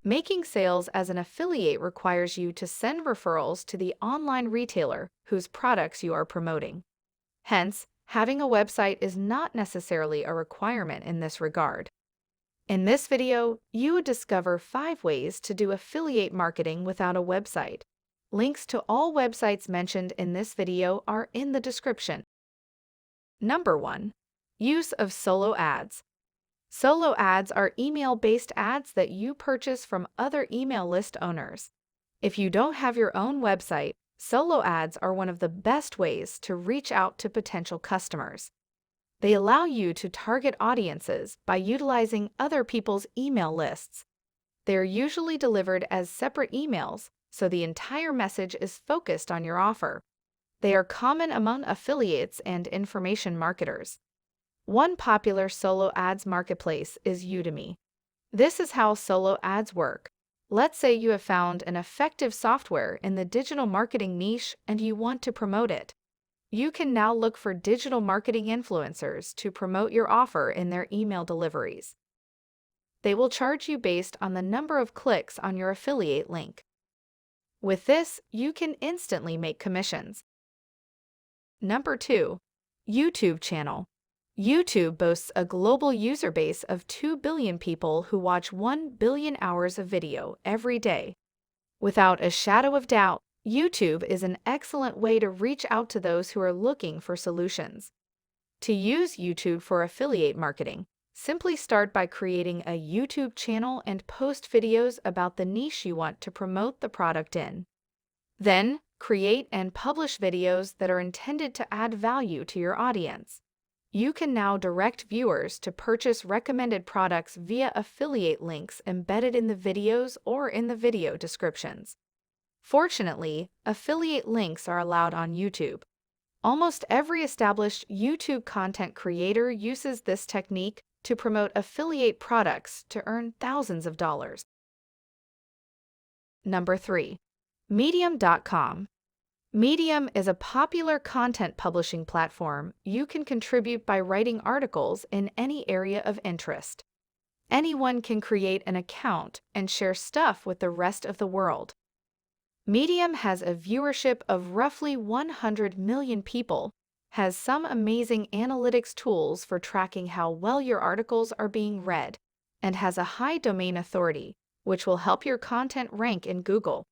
Making sales as an affiliate requires you to send referrals to the online retailer whose products you are promoting. Hence, having a website is not necessarily a requirement in this regard. In this video, you would discover 5 ways to do affiliate marketing without a website. Links to all websites mentioned in this video are in the description. Number 1. Use of solo ads. Solo ads are email-based ads that you purchase from other email list owners. If you don't have your own website, solo ads are one of the best ways to reach out to potential customers. They allow you to target audiences by utilizing other people's email lists. They are usually delivered as separate emails, so the entire message is focused on your offer. They are common among affiliates and information marketers. One popular solo ads marketplace is Udemy. This is how solo ads work. Let's say you have found an effective software in the digital marketing niche and you want to promote it. You can now look for digital marketing influencers to promote your offer in their email deliveries. They will charge you based on the number of clicks on your affiliate link. With this, you can instantly make commissions. Number 2. YouTube channel. YouTube boasts a global user base of 2 billion people who watch 1 billion hours of video every day. Without a shadow of doubt, YouTube is an excellent way to reach out to those who are looking for solutions. To use YouTube for affiliate marketing, simply start by creating a YouTube channel and post videos about the niche you want to promote the product in. Then, create and publish videos that are intended to add value to your audience. You can now direct viewers to purchase recommended products via affiliate links embedded in the videos or in the video descriptions. Fortunately, affiliate links are allowed on YouTube. Almost every established YouTube content creator uses this technique to promote affiliate products to earn thousands of dollars. Number 3. Medium.com. Medium is a popular content publishing platform you can contribute by writing articles in any area of interest. Anyone can create an account and share stuff with the rest of the world. Medium has a viewership of roughly 100 million people, has some amazing analytics tools for tracking how well your articles are being read, and has a high domain authority, which will help your content rank in Google.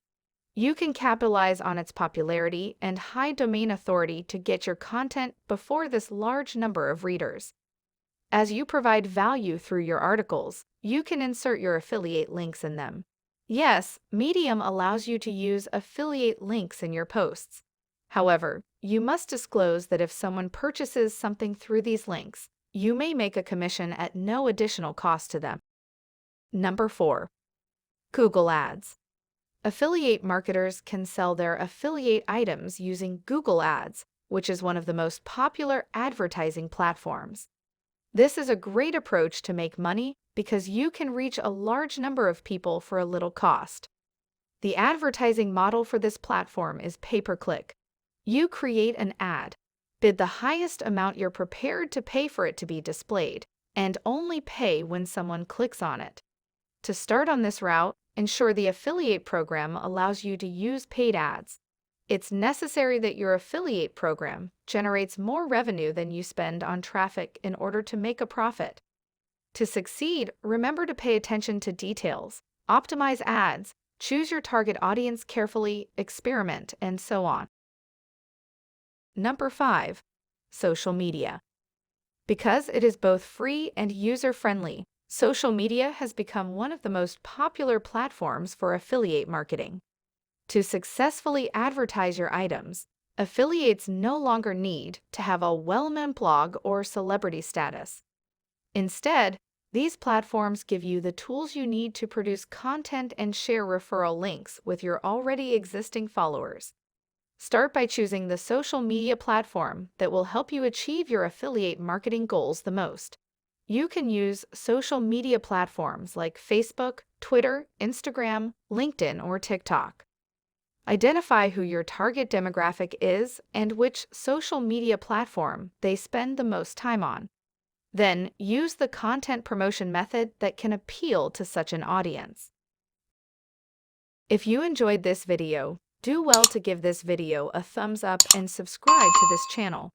You can capitalize on its popularity and high domain authority to get your content before this large number of readers. As you provide value through your articles, you can insert your affiliate links in them. Yes, Medium allows you to use affiliate links in your posts. However, you must disclose that if someone purchases something through these links, you may make a commission at no additional cost to them. Number 4. Google Ads. Affiliate marketers can sell their affiliate items using Google Ads, which is one of the most popular advertising platforms. This is a great approach to make money because you can reach a large number of people for a little cost. The advertising model for this platform is pay-per-click. You create an ad, bid the highest amount you're prepared to pay for it to be displayed, and only pay when someone clicks on it. To start on this route, ensure the affiliate program allows you to use paid ads. It's necessary that your affiliate program generates more revenue than you spend on traffic in order to make a profit. To succeed, remember to pay attention to details, optimize ads, choose your target audience carefully, experiment, and so on. Number 5. Social media. Because it is both free and user-friendly, social media has become one of the most popular platforms for affiliate marketing. To successfully advertise your items, affiliates no longer need to have a well-known blog or celebrity status. Instead, these platforms give you the tools you need to produce content and share referral links with your already existing followers. Start by choosing the social media platform that will help you achieve your affiliate marketing goals the most. You can use social media platforms like Facebook, Twitter, Instagram, LinkedIn, or TikTok. Identify who your target demographic is and which social media platform they spend the most time on. Then, use the content promotion method that can appeal to such an audience. If you enjoyed this video, do well to give this video a thumbs up and subscribe to this channel.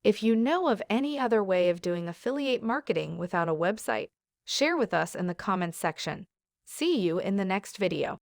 If you know of any other way of doing affiliate marketing without a website, share with us in the comments section. See you in the next video.